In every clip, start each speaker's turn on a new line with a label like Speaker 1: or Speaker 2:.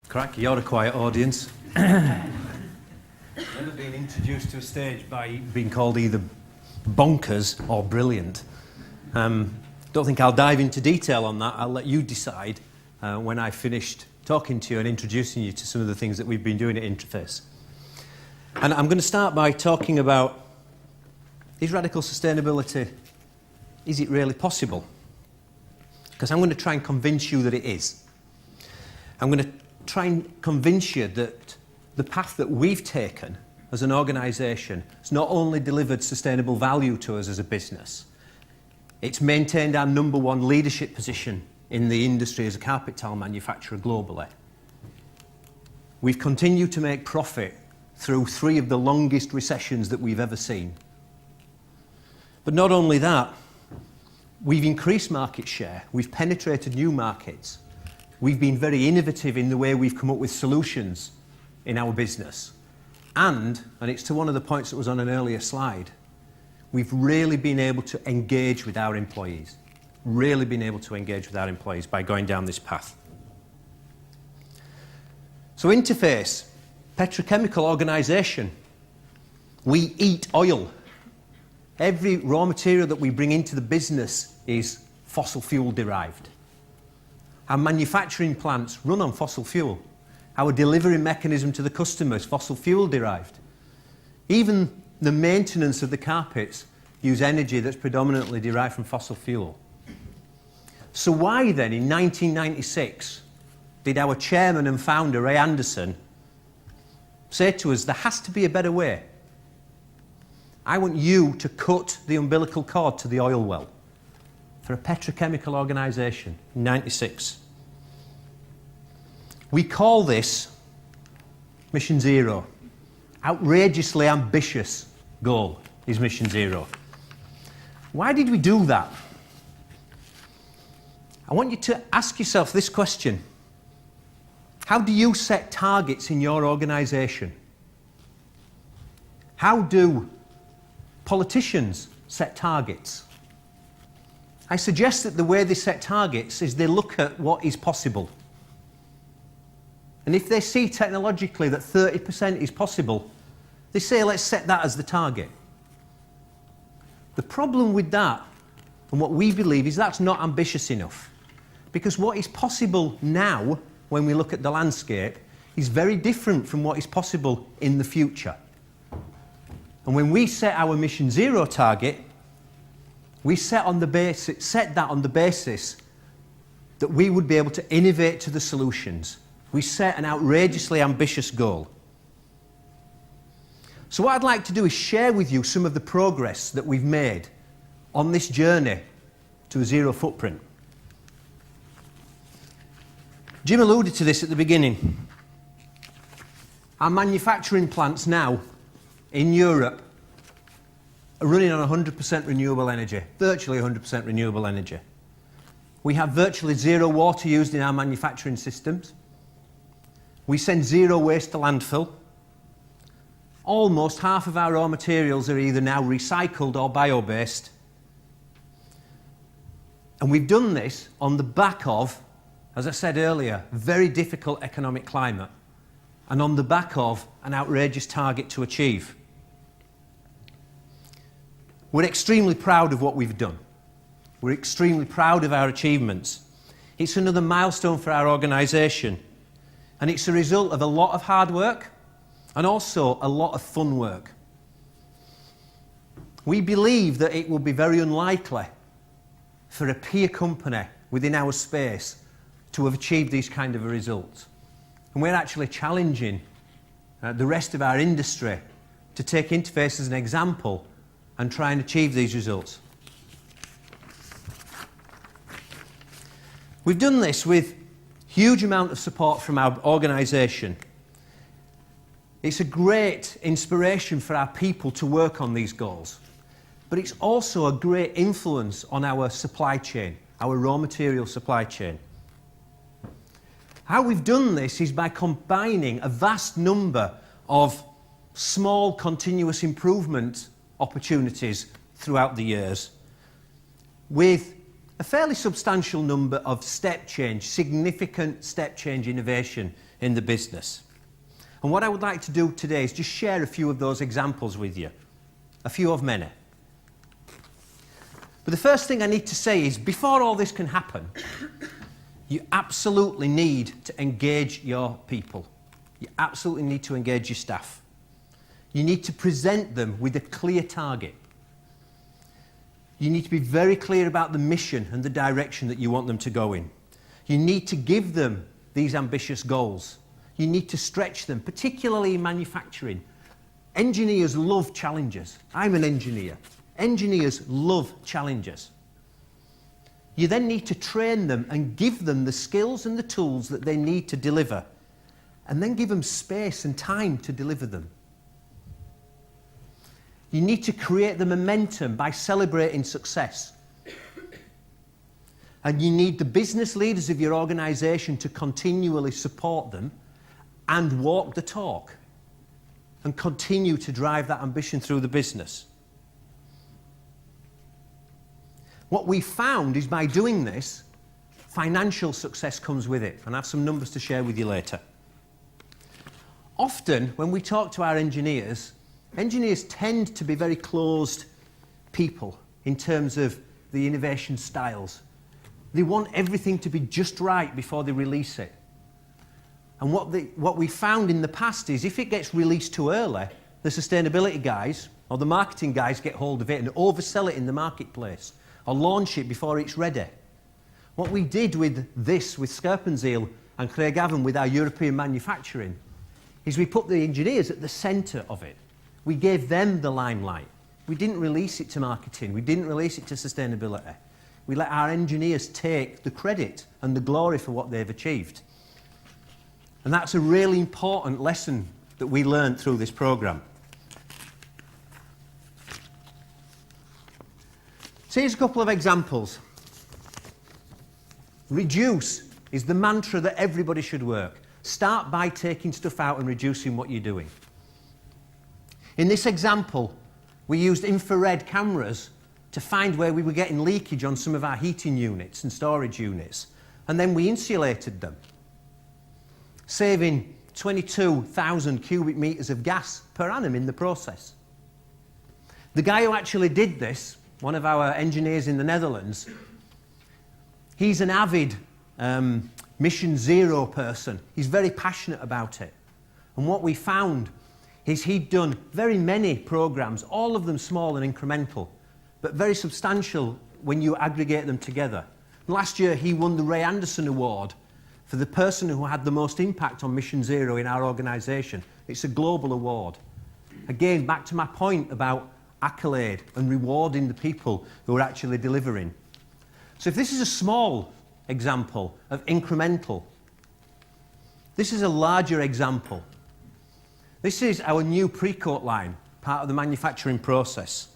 Speaker 1: Crikey, you're a quiet audience. Never been introduced to a stage by being called either bonkers or brilliant. Don't think I'll dive into detail on that. I'll let you decide when I've finished talking to you and introducing you to some of the things that we've been doing at Interface. And I'm going to start by talking about, is radical sustainability, is it really possible? Because I'm going to try and convince you that it is. I'm going to try and convince you that the path that we've taken as an organisation has not only delivered sustainable value to us as a business, it's maintained our number one leadership position in the industry as a carpet tile manufacturer globally. We've continued to make profit through 3 of the longest recessions that we've ever seen. But not only that, we've increased market share, we've penetrated new markets, we've been very innovative in the way we've come up with solutions in our business. And it's to one of the points that was on an earlier slide, we've really been able to engage with our employees. Really been able to engage with our employees by going down this path. So Interface, petrochemical organisation. We eat oil. Every raw material that we bring into the business is fossil fuel derived. Our manufacturing plants run on fossil fuel. Our delivery mechanism to the customer is fossil fuel derived. Even the maintenance of the carpets use energy that's predominantly derived from fossil fuel. So why then, in 1996, did our chairman and founder, Ray Anderson, say to us, there has to be a better way? I want you to cut the umbilical cord to the oil well for a petrochemical organisation in 96. We call this Mission Zero. Outrageously ambitious goal is Mission Zero. Why did we do that? I want you to ask yourself this question. How do you set targets in your organisation? How do politicians set targets? I suggest that the way they set targets is they look at what is possible. And if they see technologically that 30% is possible, they say, let's set that as the target. The problem with that, and what we believe, is that's not ambitious enough. Because what is possible now, when we look at the landscape, is very different from what is possible in the future. And when we set our Mission Zero target, we set that on the basis that we would be able to innovate to the solutions. We set an outrageously ambitious goal. So what I'd like to do is share with you some of the progress that we've made on this journey to a zero footprint. Jim alluded to this at the beginning. Our manufacturing plants now in Europe are running on 100% renewable energy, virtually 100% renewable energy. We have virtually zero water used in our manufacturing systems. We send zero waste to landfill. Almost half of our raw materials are either now recycled or bio-based. And we've done this on the back of, as I said earlier, very difficult economic climate, and on the back of an outrageous target to achieve. We're extremely proud of what we've done. We're extremely proud of our achievements. It's another milestone for our organisation, and it's a result of a lot of hard work and also a lot of fun work. We believe that it will be very unlikely for a peer company within our space to have achieved these kind of results. And we're actually challenging the rest of our industry to take Interface as an example and try and achieve these results. We've done this with huge amount of support from our organisation. It's a great inspiration for our people to work on these goals, but it's also a great influence on our supply chain, our raw material supply chain. How we've done this is by combining a vast number of small continuous improvement opportunities throughout the years with a fairly substantial number of step change, significant step change innovation in the business. And what I would like to do today is just share a few of those examples with you, a few of many. But the first thing I need to say is, before all this can happen, you absolutely need to engage your people. You absolutely need to engage your staff. You need to present them with a clear target. You need to be very clear about the mission and the direction that you want them to go in. You need to give them these ambitious goals. You need to stretch them, particularly in manufacturing. Engineers love challenges. I'm an engineer. Engineers love challenges. You then need to train them and give them the skills and the tools that they need to deliver, and then give them space and time to deliver them. You need to create the momentum by celebrating success. And you need the business leaders of your organisation to continually support them and walk the talk and continue to drive that ambition through the business. What we found is, by doing this, financial success comes with it. And I have some numbers to share with you later. Often, when we talk to our engineers tend to be very closed people in terms of the innovation styles. They want everything to be just right before they release it. And what we found in the past is, if it gets released too early, the sustainability guys or the marketing guys get hold of it and oversell it in the marketplace or launch it before it's ready. What we did with this, with Skerpenzeel and Craigavon, with our European manufacturing, is we put the engineers at the centre of it. We gave them the limelight. We didn't release it to marketing. We didn't release it to sustainability. We let our engineers take the credit and the glory for what they've achieved. And that's a really important lesson that we learned through this programme. So here's a couple of examples. Reduce is the mantra that everybody should work. Start by taking stuff out and reducing what you're doing. In this example, we used infrared cameras to find where we were getting leakage on some of our heating units and storage units, and then we insulated them, saving 22,000 cubic metres of gas per annum in the process. The guy who actually did this, one of our engineers in the Netherlands, he's an avid Mission Zero person. He's very passionate about it. And what we found is he'd done very many programmes, all of them small and incremental, but very substantial when you aggregate them together. And last year he won the Ray Anderson Award for the person who had the most impact on Mission Zero in our organisation. It's a global award. Again, back to my point about accolade and rewarding the people who are actually delivering. So if this is a small example of incremental, this is a larger example. This is our new pre-coat line, part of the manufacturing process.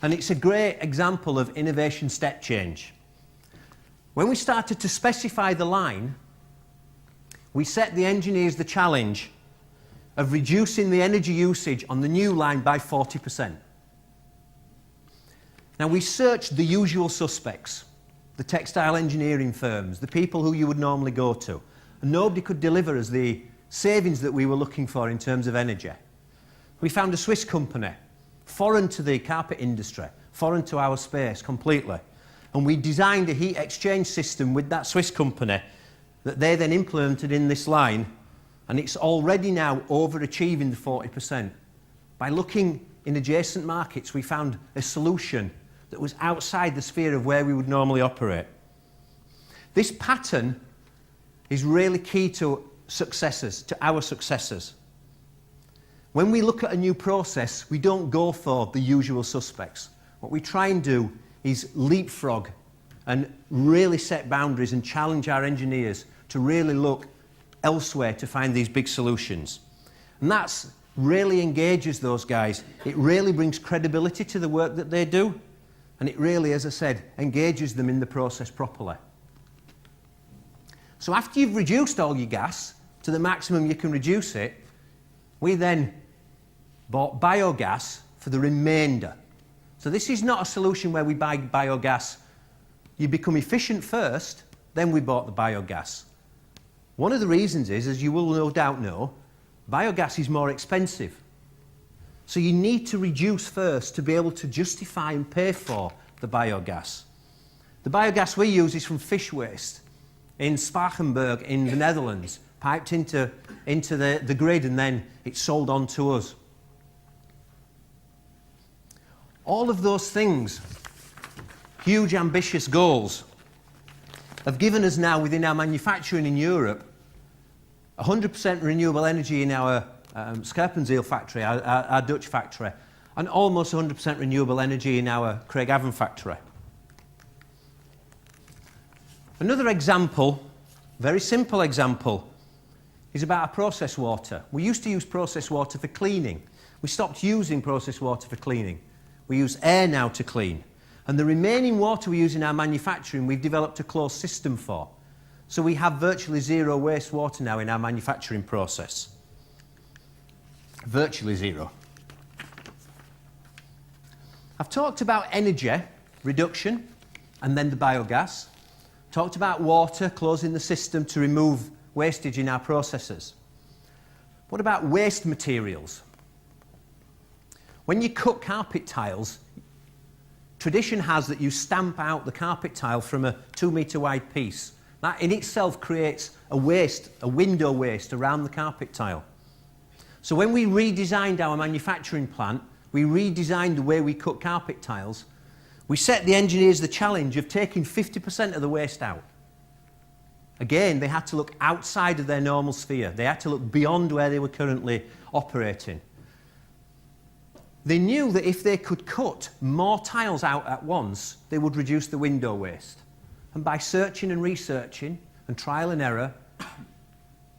Speaker 1: And it's a great example of innovation step change. When we started to specify the line, we set the engineers the challenge of reducing the energy usage on the new line by 40%. Now, we searched the usual suspects, the textile engineering firms, the people who you would normally go to, and nobody could deliver us the savings that we were looking for in terms of energy. We found a Swiss company, foreign to the carpet industry, foreign to our space completely, and we designed a heat exchange system with that Swiss company that they then implemented in this line, and it's already now overachieving the 40%. By looking in adjacent markets, we found a solution that was outside the sphere of where we would normally operate. This pattern is really key to successes, to our successes. When we look at a new process, we don't go for the usual suspects. What we try and do is leapfrog and really set boundaries and challenge our engineers to really look elsewhere to find these big solutions. And that really engages those guys. It really brings credibility to the work that they do, and it really, as I said, engages them in the process properly. So after you've reduced all your gas to the maximum you can reduce it, we then bought biogas for the remainder. So this is not a solution where we buy biogas. You become efficient first, then we bought the biogas. One of the reasons is, as you will no doubt know, biogas is more expensive. So you need to reduce first to be able to justify and pay for the biogas. The biogas we use is from fish waste in Spakenburg in the Netherlands, piped into the grid, and then it's sold on to us. All of those things, huge ambitious goals, have given us now within our manufacturing in Europe 100% renewable energy in our Scherpenzeel factory, our Dutch factory, and almost 100% renewable energy in our Craigavon factory. Another example, very simple example, is about our process water. We used to use process water for cleaning. We stopped using process water for cleaning. We use air now to clean. And the remaining water we use in our manufacturing, we've developed a closed system for. So we have virtually zero wastewater now in our manufacturing process. Virtually zero. I've talked about energy reduction and then the biogas. Talked about water, closing the system to remove wastage in our processes. What about waste materials? When you cut carpet tiles, tradition has that you stamp out the carpet tile from a 2-metre wide piece. That in itself creates a waste, a window waste around the carpet tile. So when we redesigned our manufacturing plant, we redesigned the way we cut carpet tiles, we set the engineers the challenge of taking 50% of the waste out. Again, they had to look outside of their normal sphere. They had to look beyond where they were currently operating. They knew that if they could cut more tiles out at once, they would reduce the window waste. And by searching and researching and trial and error,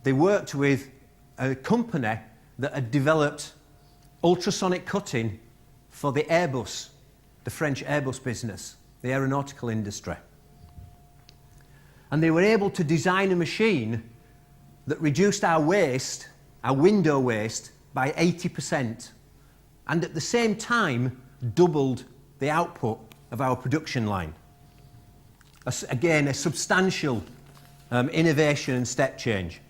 Speaker 1: they worked with a company that had developed ultrasonic cutting for the Airbus, the French Airbus business, the aeronautical industry. And they were able to design a machine that reduced our waste, our window waste, by 80%, and at the same time doubled the output of our production line. Again, a substantial innovation and step change.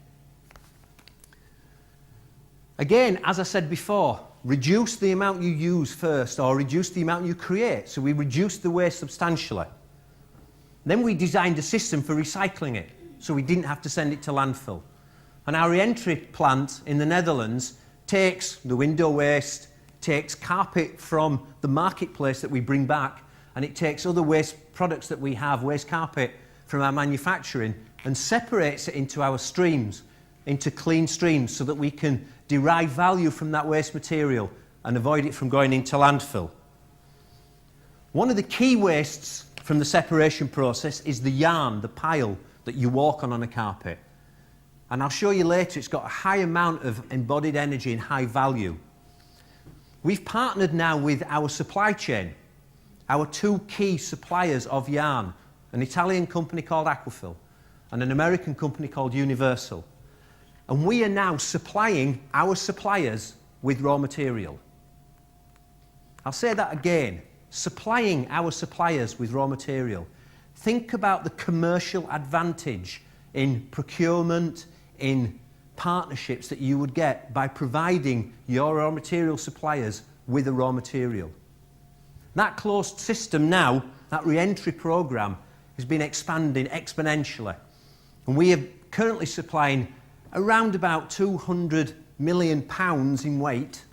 Speaker 1: Again, as I said before, reduce the amount you use first, or reduce the amount you create. So we reduced the waste substantially. Then we designed a system for recycling it, so we didn't have to send it to landfill. And our re-entry plant in the Netherlands takes the window waste, takes carpet from the marketplace that we bring back, and it takes other waste products that we have, waste carpet from our manufacturing, and separates it into our streams, into clean streams, so that we can derive value from that waste material and avoid it from going into landfill. One of the key wastes from the separation process is the yarn, the pile that you walk on a carpet. And I'll show you later, it's got a high amount of embodied energy and high value. We've partnered now with our supply chain, our two key suppliers of yarn, an Italian company called Aquafil and an American company called Universal. And we are now supplying our suppliers with raw material. I'll say that again, supplying our suppliers with raw material. Think about the commercial advantage in procurement, in partnerships that you would get by providing your raw material suppliers with a raw material. That closed system now, that re-entry program, has been expanding exponentially. And we are currently supplying around about £200 million in weight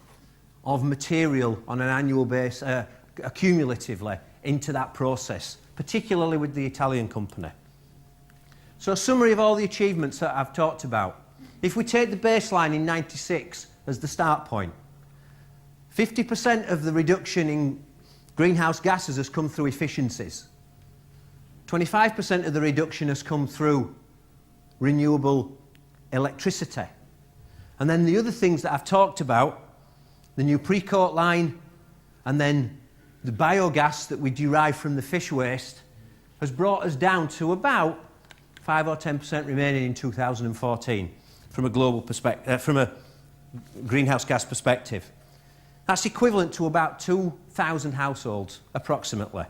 Speaker 1: of material on an annual basis, cumulatively, into that process, particularly with the Italian company. So a summary of all the achievements that I've talked about. If we take the baseline in '96 as the start point, 50% of the reduction in greenhouse gases has come through efficiencies. 25% of the reduction has come through renewable electricity. And then the other things that I've talked about, the new pre-coat line, and then the biogas that we derive from the fish waste, has brought us down to about 5 or 10% remaining in 2014 from a global perspective, from a greenhouse gas perspective. That's equivalent to about 2,000 households, approximately.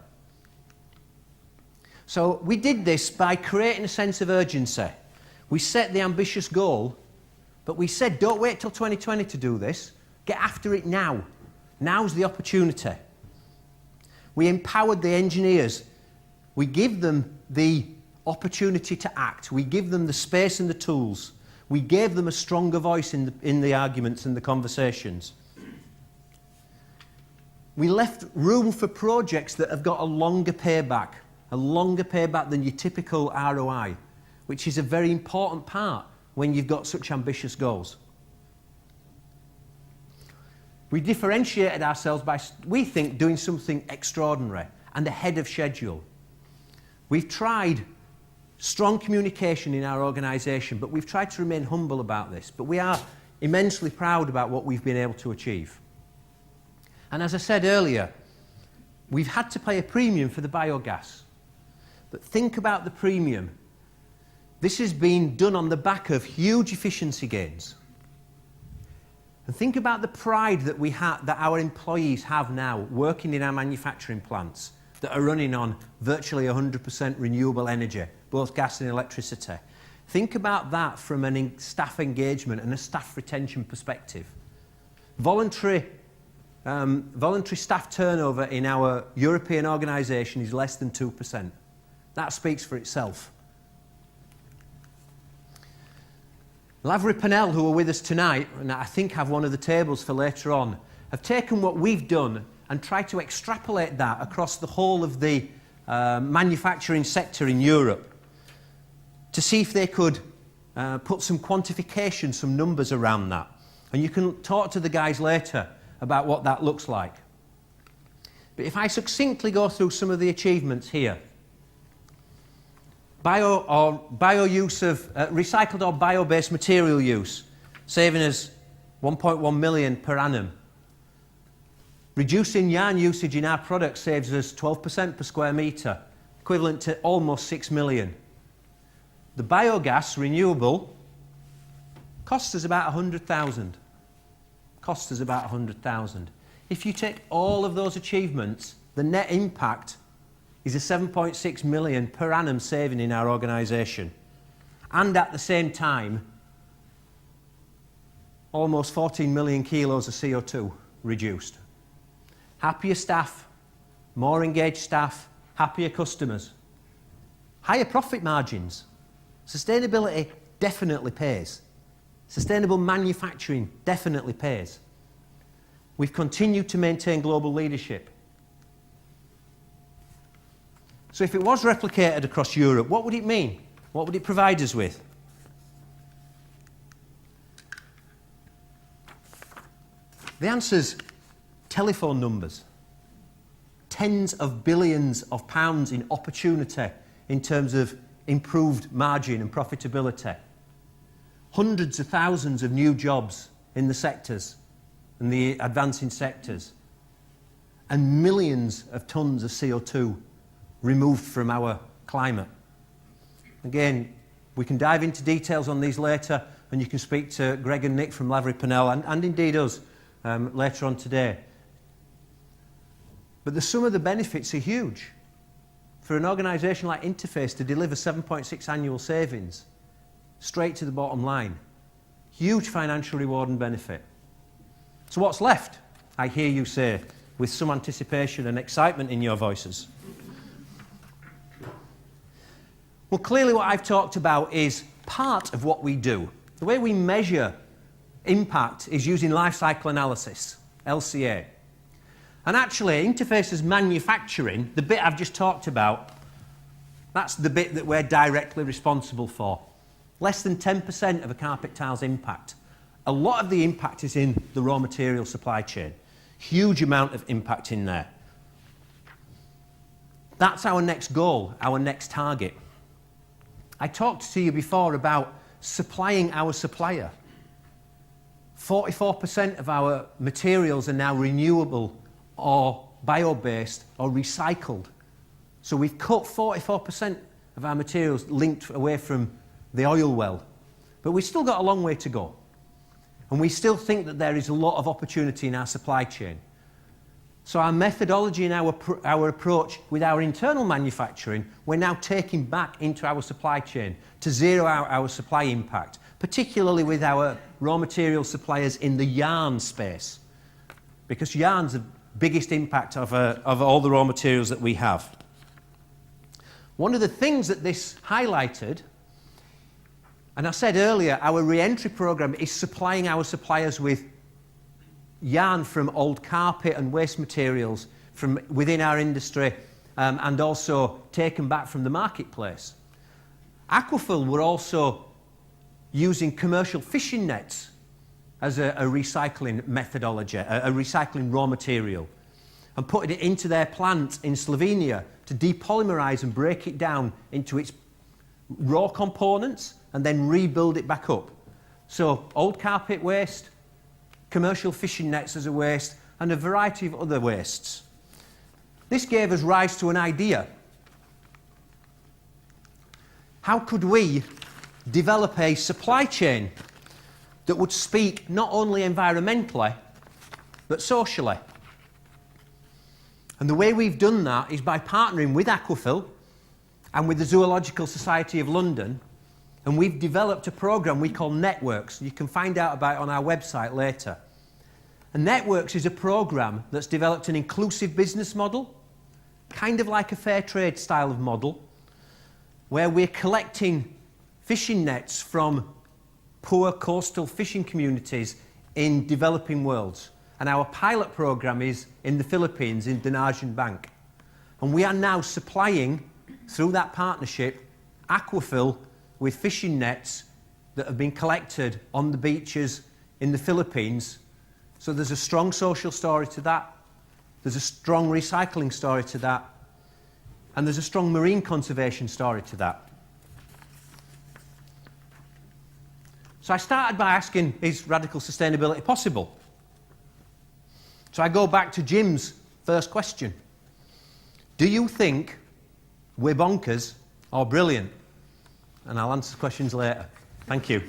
Speaker 1: So we did this by creating a sense of urgency. We set the ambitious goal, but we said, don't wait till 2020 to do this. Get after it now. Now's the opportunity. We empowered the engineers. We give them the opportunity to act. We give them the space and the tools. We gave them a stronger voice in the arguments and the conversations. We left room for projects that have got a longer payback than your typical ROI, which is a very important part when you've got such ambitious goals. We differentiated ourselves by, we think, doing something extraordinary and ahead of schedule. We've tried strong communication in our organisation, but we've tried to remain humble about this. But we are immensely proud about what we've been able to achieve. And as I said earlier, we've had to pay a premium for the biogas. But think about the premium. This has been done on the back of huge efficiency gains. And think about the pride that that our employees have now working in our manufacturing plants that are running on virtually 100% renewable energy, both gas and electricity. Think about that from a staff engagement and a staff retention perspective. Voluntary staff turnover in our European organisation is less than 2%. That speaks for itself. Lavery Pennell, who are with us tonight, and I think have one of the tables for later on, have taken what we've done and tried to extrapolate that across the whole of the manufacturing sector in Europe to see if they could put some quantification, some numbers around that. And you can talk to the guys later about what that looks like. But if I succinctly go through some of the achievements here, bio use of recycled or bio-based material use, saving us 1.1 million per annum. Reducing yarn usage in our products saves us 12% per square metre, equivalent to almost 6 million. The biogas, renewable, costs us about 100,000. Costs us about 100,000. If you take all of those achievements, the net impact is a 7.6 million per annum saving in our organisation. And at the same time, almost 14 million kilos of CO2 reduced. Happier staff, more engaged staff, happier customers. Higher profit margins. Sustainability definitely pays. Sustainable manufacturing definitely pays. We've continued to maintain global leadership. So if it was replicated across Europe, what would it mean? What would it provide us with? The answer's telephone numbers. Tens of billions of pounds in opportunity in terms of improved margin and profitability. Hundreds of thousands of new jobs in the sectors and the advancing sectors. And millions of tonnes of CO2 removed from our climate. Again, we can dive into details on these later, and you can speak to Greg and Nick from Lavery Pennell, and indeed us, later on today. But the sum of the benefits are huge. For an organisation like Interface to deliver 7.6 annual savings, straight to the bottom line, huge financial reward and benefit. So what's left? I hear you say, with some anticipation and excitement in your voices. Well, clearly what I've talked about is part of what we do. The way we measure impact is using life cycle analysis, LCA. And actually, Interface's manufacturing, the bit I've just talked about, that's the bit that we're directly responsible for. Less than 10% of a carpet tile's impact. A lot of the impact is in the raw material supply chain. Huge amount of impact in there. That's our next goal, our next target. I talked to you before about supplying our supplier. 44% of our materials are now renewable or bio-based or recycled. So we've cut 44% of our materials linked away from the oil well. But we've still got a long way to go. And we still think that there is a lot of opportunity in our supply chain. So our methodology and our approach with our internal manufacturing, we're now taking back into our supply chain to zero out our supply impact, particularly with our raw material suppliers in the yarn space, because yarn's the biggest impact of all the raw materials that we have. One of the things that this highlighted, and I said earlier, our re-entry program is supplying our suppliers with yarn from old carpet and waste materials from within our industry, and also taken back from the marketplace. Aquafil were also using commercial fishing nets as a recycling methodology, a recycling raw material, and putting it into their plant in Slovenia to depolymerize and break it down into its raw components and then rebuild it back up. So old carpet waste, commercial fishing nets as a waste, and a variety of other wastes. This gave us rise to an idea. How could we develop a supply chain that would speak not only environmentally, but socially? And the way we've done that is by partnering with Aquafil and with the Zoological Society of London, and we've developed a program we call Networks. You can find out about it on our website later. And Networks is a program that's developed an inclusive business model, kind of like a fair trade style of model, where we're collecting fishing nets from poor coastal fishing communities in developing worlds. And our pilot program is in the Philippines, in Dinajan Bank. And we are now supplying, through that partnership, Aquafil with fishing nets that have been collected on the beaches in the Philippines. So there's a strong social story to that, there's a strong recycling story to that, and there's a strong marine conservation story to that. So I started by asking, is radical sustainability possible? So I go back to Jim's first question. Do you think we're bonkers or brilliant? And I'll answer questions later. Thank you.